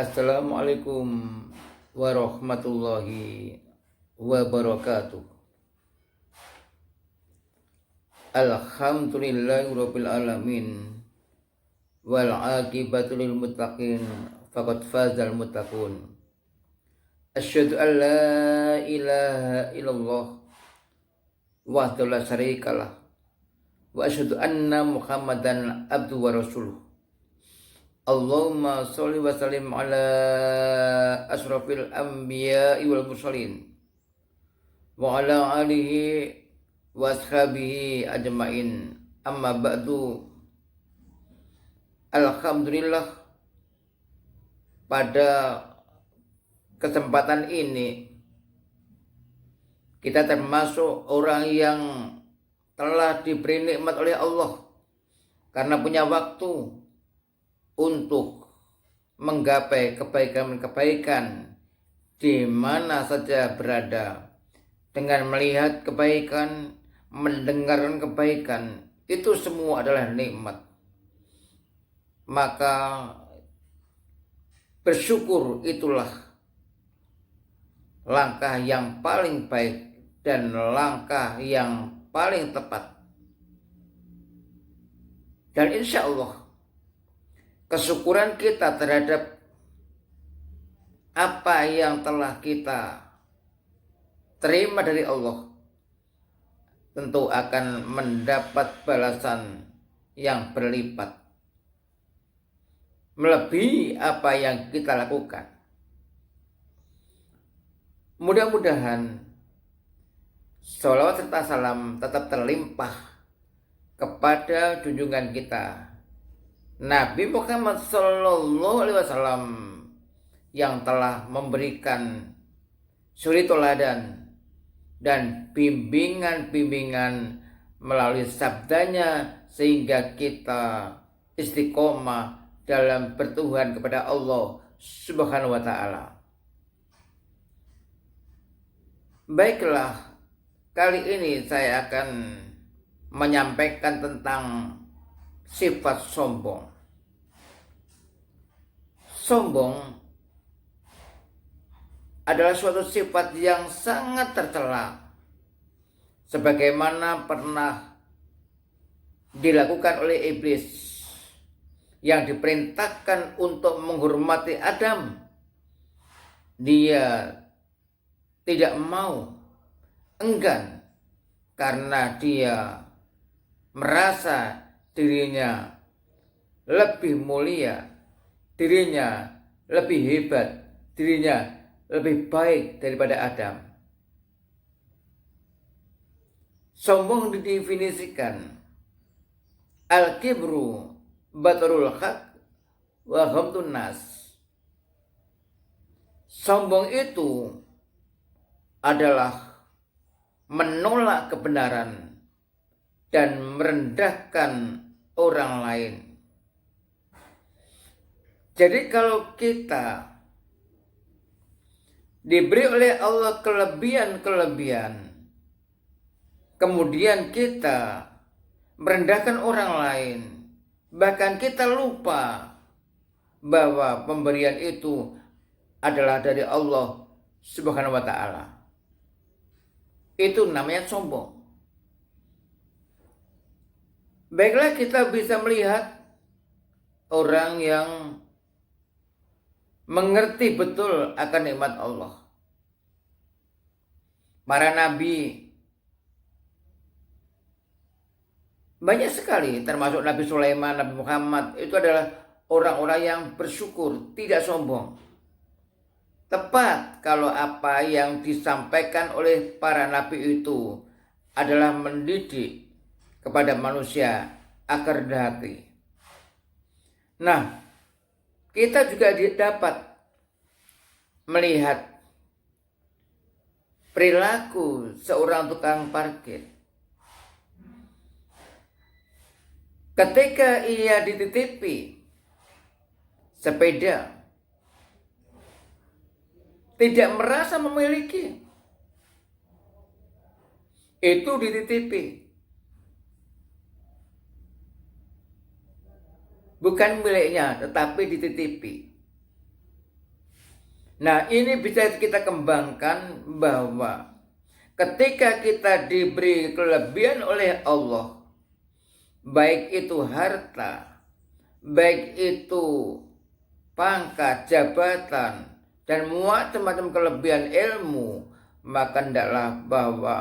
Assalamualaikum warahmatullahi wabarakatuh. Alhamdulillahirabbil alamin wal aqibatu lil muttaqin faqad fazal muttaqun. Asyhadu an la ilaha illallah wahdahu la syarikalah wa asyhadu anna Muhammadan abduhu wa rasuluh. Allahumma sholli wa sallim ala asrafil anbiya'i wal mursalin wa ala alihi wa ashabihi ajma'in. Amma ba'du. Alhamdulillah, pada kesempatan ini kita termasuk orang yang telah diberi nikmat oleh Allah karena punya waktu untuk menggapai kebaikan-kebaikan di mana saja berada. Dengan melihat kebaikan, mendengarkan kebaikan, itu semua adalah nikmat. Maka bersyukur itulah langkah yang paling baik dan langkah yang paling tepat. Dan insya Allah kesyukuran kita terhadap apa yang telah kita terima dari Allah tentu akan mendapat balasan yang berlipat melebihi apa yang kita lakukan. Mudah-mudahan sholawat serta salam tetap terlimpah kepada junjungan kita Nabi Muhammad Sallallahu Alaihi Wasallam yang telah memberikan suri teladan dan bimbingan-bimbingan melalui sabdanya sehingga kita istiqomah dalam bertuhan kepada Allah Subhanahu wa Ta'ala. Baiklah, kali ini saya akan menyampaikan tentang sifat sombong. Sombong adalah suatu sifat yang sangat tercela, sebagaimana pernah dilakukan oleh iblis yang diperintahkan untuk menghormati Adam. Dia tidak mau, enggan, karena dia merasa dirinya lebih mulia, dirinya lebih hebat, dirinya lebih baik daripada Adam. Sombong didefinisikan al-kibru batrul haq wa ghamtun nas. Sombong itu adalah menolak kebenaran dan merendahkan orang lain. Jadi kalau kita diberi oleh Allah kelebihan-kelebihan, kemudian kita merendahkan orang lain, bahkan kita lupa bahwa pemberian itu adalah dari Allah Subhanahu wa Ta'ala, itu namanya sombong. Baiklah, kita bisa melihat orang yang mengerti betul akan nikmat Allah. Para nabi banyak sekali, termasuk Nabi Sulaiman, Nabi Muhammad, itu adalah orang-orang yang bersyukur, tidak sombong. Tepat kalau apa yang disampaikan oleh para nabi itu adalah mendidik kepada manusia agar rendah hati. Nah, kita juga dapat melihat perilaku seorang tukang parkir. Ketika ia dititipi sepeda, tidak merasa memiliki, itu dititipi, bukan miliknya tetapi dititipi. Nah, ini bisa kita kembangkan bahwa ketika kita diberi kelebihan oleh Allah, baik itu harta, baik itu pangkat, jabatan, dan macam-macam kelebihan ilmu, maka hendaklah bahwa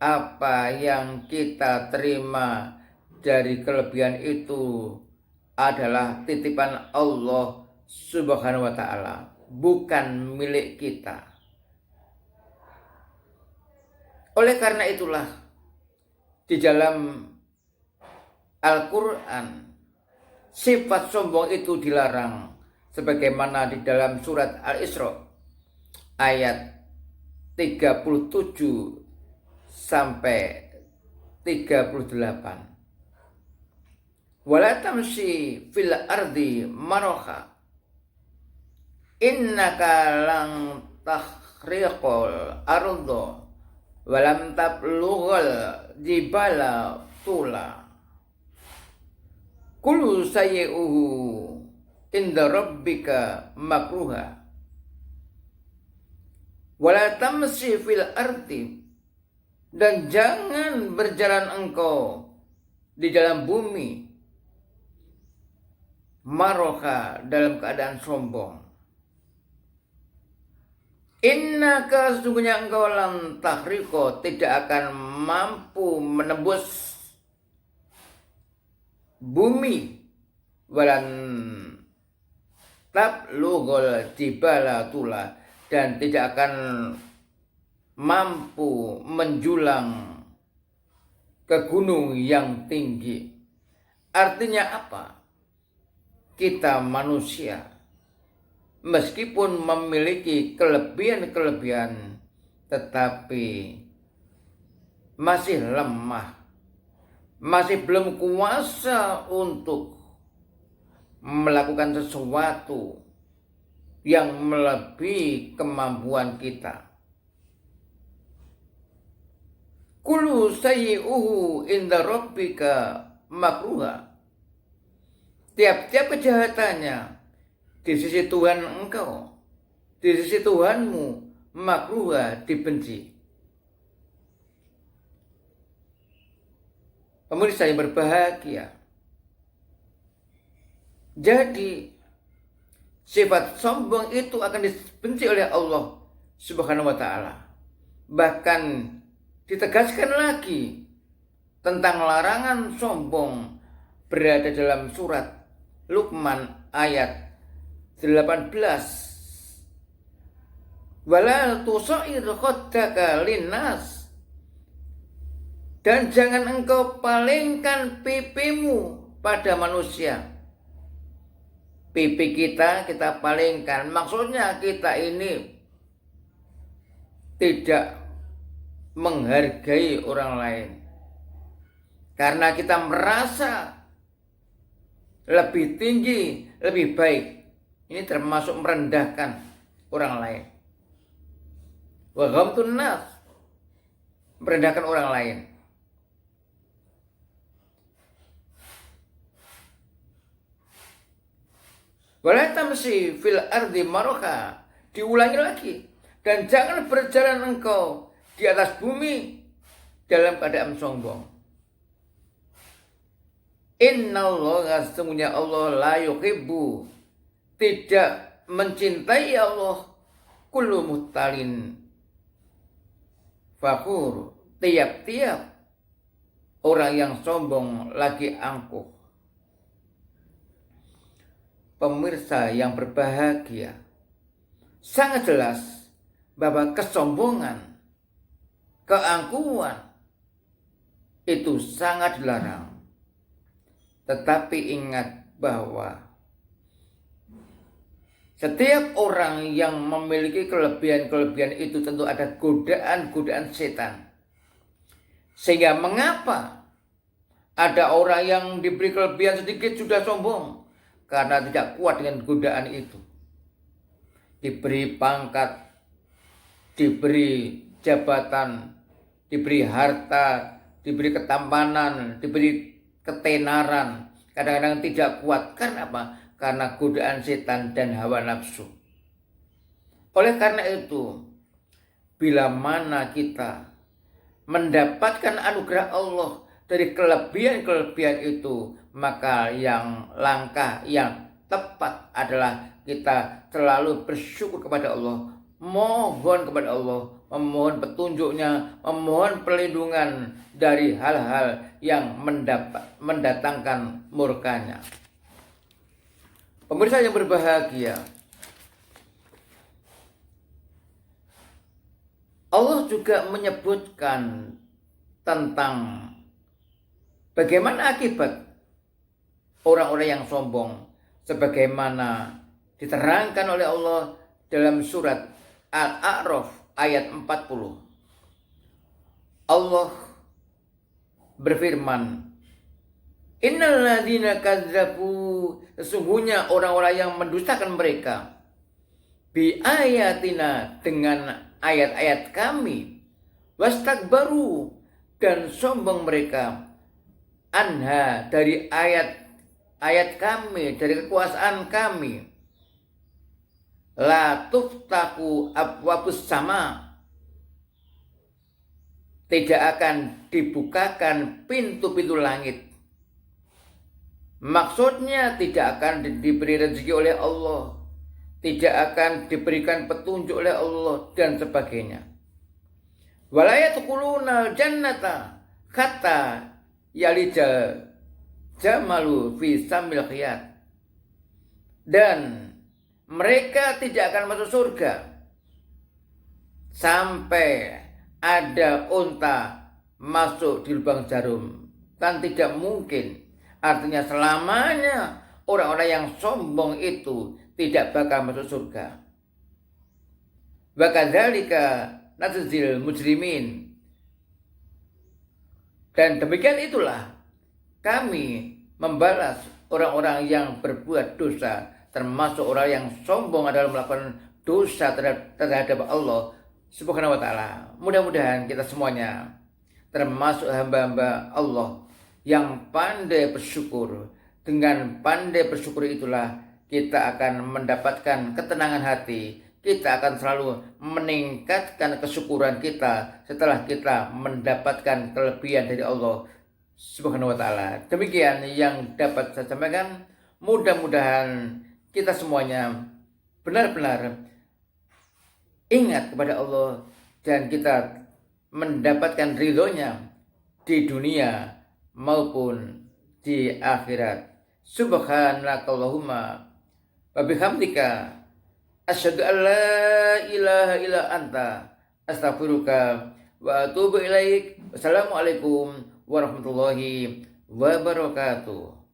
apa yang kita terima dari kelebihan itu adalah titipan Allah Subhanahu wa Ta'ala, bukan milik kita. Oleh karena itulah di dalam Al-Quran sifat sombong itu dilarang, sebagaimana di dalam surat Al-Isra ayat 37 sampai 38. Wala tamshi fil ardi maraha innaka lang takhriqal arda walam tablughal jibala tula kullu sayyi'uhu inda rabbika makruha wala tamshi fil ardi, dan jangan berjalan engkau di dalam bumi maroha, dalam keadaan sombong. Innaka, sesungguhnya engkau lan tahriko, tidak akan mampu menembus bumi, walan tablughul jibala tula, dan tidak akan mampu menjulang ke gunung yang tinggi. Artinya apa? Kita manusia meskipun memiliki kelebihan-kelebihan tetapi masih lemah, masih belum kuasa untuk melakukan sesuatu yang melebihi kemampuan kita. Kullu sayyi'uhu inda rabbika makruha. Tiap-tiap kejahatannya di sisi Tuhan engkau, di sisi Tuhanmu, makruha, dibenci. Pemirsa yang berbahagia, jadi sifat sombong itu akan dibenci oleh Allah Subhanahu wa Ta'ala. Bahkan ditegaskan lagi tentang larangan sombong berada dalam surat Luqman ayat 18. Wala tusair khaddaka linnas, dan jangan engkau palingkan pipimu pada manusia. Pipi kita palingkan, maksudnya kita ini tidak menghargai orang lain karena kita merasa lebih tinggi, lebih baik. Ini termasuk merendahkan orang lain. Wa ghamtun nas, merendahkan orang lain. Wala tamshi fil ardi maroha, diulangi lagi, dan jangan berjalan engkau di atas bumi dalam keadaan sombong. Innallaha, sesungguhnya Allah, la yuhibbu, tidak mencintai Allah, kullu muhtalin fakhur, tiap-tiap orang yang sombong lagi angkuh. Pemirsa yang berbahagia, sangat jelas bahwa kesombongan, keangkuhan itu sangat dilarang. Tetapi ingat bahwa setiap orang yang memiliki kelebihan-kelebihan itu tentu ada godaan-godaan setan. Sehingga mengapa ada orang yang diberi kelebihan sedikit sudah sombong? Karena tidak kuat dengan godaan itu. Diberi pangkat, diberi jabatan, diberi harta, diberi ketampanan, diberi ketenaran, kadang-kadang tidak kuat. Karena apa? Karena godaan setan dan hawa nafsu. Oleh karena itu, bila mana kita mendapatkan anugerah Allah dari kelebihan-kelebihan itu, maka yang langkah yang tepat adalah kita selalu bersyukur kepada Allah, mohon kepada Allah, memohon petunjuknya, memohon perlindungan dari hal-hal yang mendatangkan murkanya. Pemirsa yang berbahagia, Allah juga menyebutkan tentang bagaimana akibat orang-orang yang sombong, sebagaimana diterangkan oleh Allah dalam surat Al-A'raf ayat 40. Allah berfirman, Innal ladzina kadzabu, sesungguhnya orang-orang yang mendustakan mereka, bi ayatina, dengan ayat-ayat kami, wastakbaru, dan sombong mereka, anha, dari ayat kami, dari kekuasaan kami, la tuftaku abwabus sama, tidak akan dibukakan pintu-pintu langit. Maksudnya tidak akan diberi rezeki oleh Allah, tidak akan diberikan petunjuk oleh Allah, dan sebagainya. Walayatkuluna jannata kata yalija jamalu fi samil khiyat, dan mereka tidak akan masuk surga sampai ada unta masuk di lubang jarum. Kan tidak mungkin. Artinya selamanya orang-orang yang sombong itu tidak bakal masuk surga. Wa kadzalika najzil mujrimin. Dan demikian itulah kami membalas orang-orang yang berbuat dosa, termasuk orang yang sombong adalah melakukan dosa terhadap Allah Subhanahu wa ta'ala. Mudah-mudahan kita semuanya termasuk hamba-hamba Allah yang pandai bersyukur. Dengan pandai bersyukur itulah kita akan mendapatkan ketenangan hati. Kita akan selalu meningkatkan kesyukuran kita setelah kita mendapatkan kelebihan dari Allah Subhanahu wa ta'ala. Demikian yang dapat saya sampaikan. Mudah-mudahan kita semuanya benar-benar ingat kepada Allah dan kita mendapatkan ridhonya di dunia maupun di akhirat. Subhanakallahumma wa bihamdika asyhadu an la ilaha illa anta astaghfiruka wa atubu ilaik. Wassalamualaikum warahmatullahi wabarakatuh.